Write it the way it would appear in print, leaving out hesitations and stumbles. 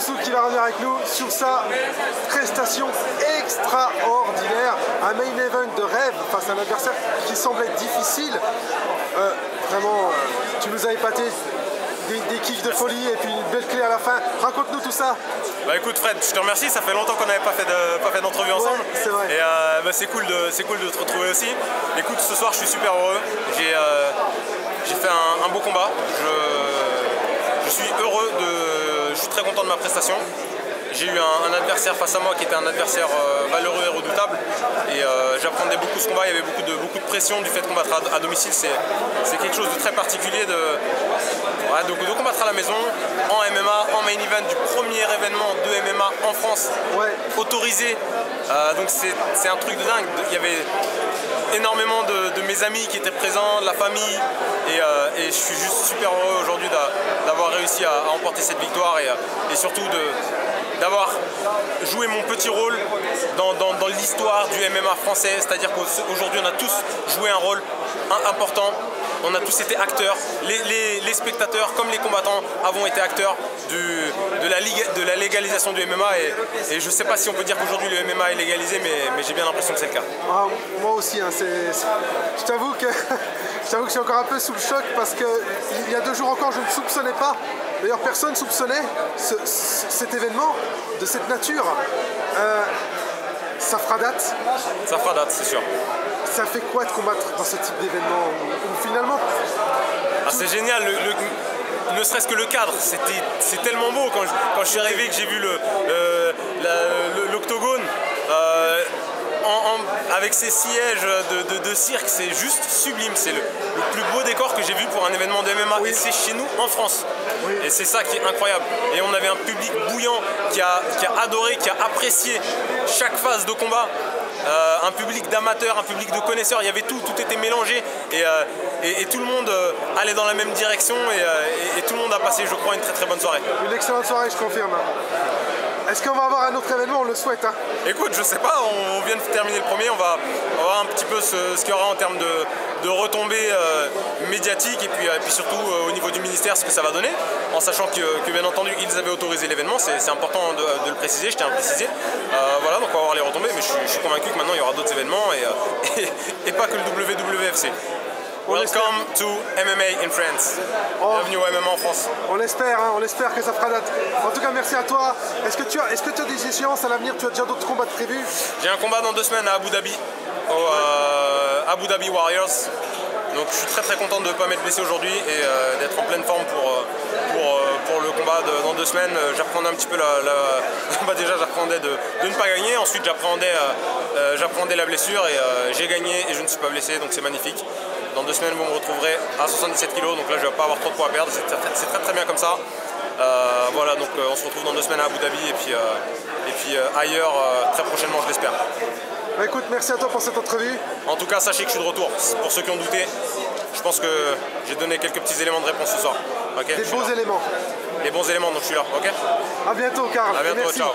Moussou qui va revenir avec nous sur sa prestation extraordinaire. Un main event de rêve face à un adversaire qui semblait difficile. Vraiment, tu nous as épaté. Des kicks de folie et puis une belle clé à la fin. Raconte-nous tout ça. Bah écoute Fred, je te remercie, ça fait longtemps qu'on n'avait pas fait d'entrevue ensemble. Ouais, c'est vrai. Et c'est cool de te retrouver aussi. Écoute, ce soir je suis super heureux. J'ai fait un beau combat. Je suis heureux, je suis très content de ma prestation. J'ai eu un adversaire face à moi qui était un adversaire valeureux et redoutable. Et j'appréhendais beaucoup ce combat, il y avait beaucoup de pression du fait de combattre à domicile. C'est quelque chose de très particulier de combattre à la maison, en MMA, en main event du premier événement de MMA en France, autorisé. Donc c'est un truc de dingue. Il y avait énormément de mes amis qui étaient présents, de la famille. Et je suis juste super heureux aujourd'hui d'avoir réussi à emporter cette victoire et surtout d'avoir joué mon petit rôle dans l'histoire du MMA français, c'est-à-dire qu'aujourd'hui on a tous joué un rôle important, on a tous été acteurs, les spectateurs comme les combattants avons été acteurs de la légalisation du MMA et je ne sais pas si on peut dire qu'aujourd'hui le MMA est légalisé mais j'ai bien l'impression que c'est le cas. Ah, moi aussi, hein, je t'avoue que je suis encore un peu sous le choc parce qu'il y a 2 jours encore je ne soupçonnais pas. D'ailleurs, personne ne soupçonnait cet événement de cette nature. Ça fera date. Ça fera date, c'est sûr. Ça fait quoi de combattre dans ce type d'événement où finalement... C'est génial, ne serait-ce que le cadre, c'est tellement beau. Quand je suis arrivé, que j'ai vu l'octogone, avec ses sièges de cirque, c'est juste sublime. C'est le plus beau décor que j'ai vu pour un événement de MMA et c'est chez nous en France. Oui. Et c'est ça qui est incroyable. Et on avait un public bouillant qui a adoré, qui a apprécié chaque phase de combat. Un public d'amateurs, un public de connaisseurs, il y avait tout était mélangé et tout le monde allait dans la même direction et tout le monde a passé, je crois, une très très bonne soirée. Une excellente soirée, je confirme. Est-ce qu'on va avoir un autre événement? On le souhaite. Hein. Écoute, je sais pas, on vient de terminer le premier, on va voir un petit peu ce qu'il y aura en termes de retombées médiatiques et puis surtout au niveau du ministère ce que ça va donner, en sachant que bien entendu ils avaient autorisé l'événement, c'est important de le préciser, je tiens à le préciser. Voilà, donc on va voir les retombées, mais je suis convaincu que maintenant il y aura d'autres événements et pas que le WWFC. Welcome to MMA in France. Bienvenue au MMA en France. On l'espère, hein, on espère que ça fera date. En tout cas, merci à toi. Est-ce que tu as des échéances à l'avenir? Tu as déjà d'autres combats prévus? J'ai un combat dans 2 semaines à Abu Dhabi, au Abu Dhabi Warriors. Donc je suis très très content de ne pas m'être blessé aujourd'hui et d'être en pleine forme pour le combat dans 2 semaines. J'appréhendais un petit peu déjà j'appréhendais de ne pas gagner. Ensuite j'appréhendais la blessure et j'ai gagné et je ne suis pas blessé, donc c'est magnifique. Dans 2 semaines vous me retrouverez à 77 kg, donc là je ne vais pas avoir trop de poids à perdre, c'est très très bien comme ça. Voilà, donc on se retrouve dans 2 semaines à Abu Dhabi et puis ailleurs très prochainement, je l'espère. Bah écoute, merci à toi pour cette entrevue. En tout cas, sachez que je suis de retour. Pour ceux qui ont douté, je pense que j'ai donné quelques petits éléments de réponse ce soir. Okay, des bons éléments. Les bons éléments, donc je suis là, ok? A bientôt, Karl. À bientôt, merci. ciao.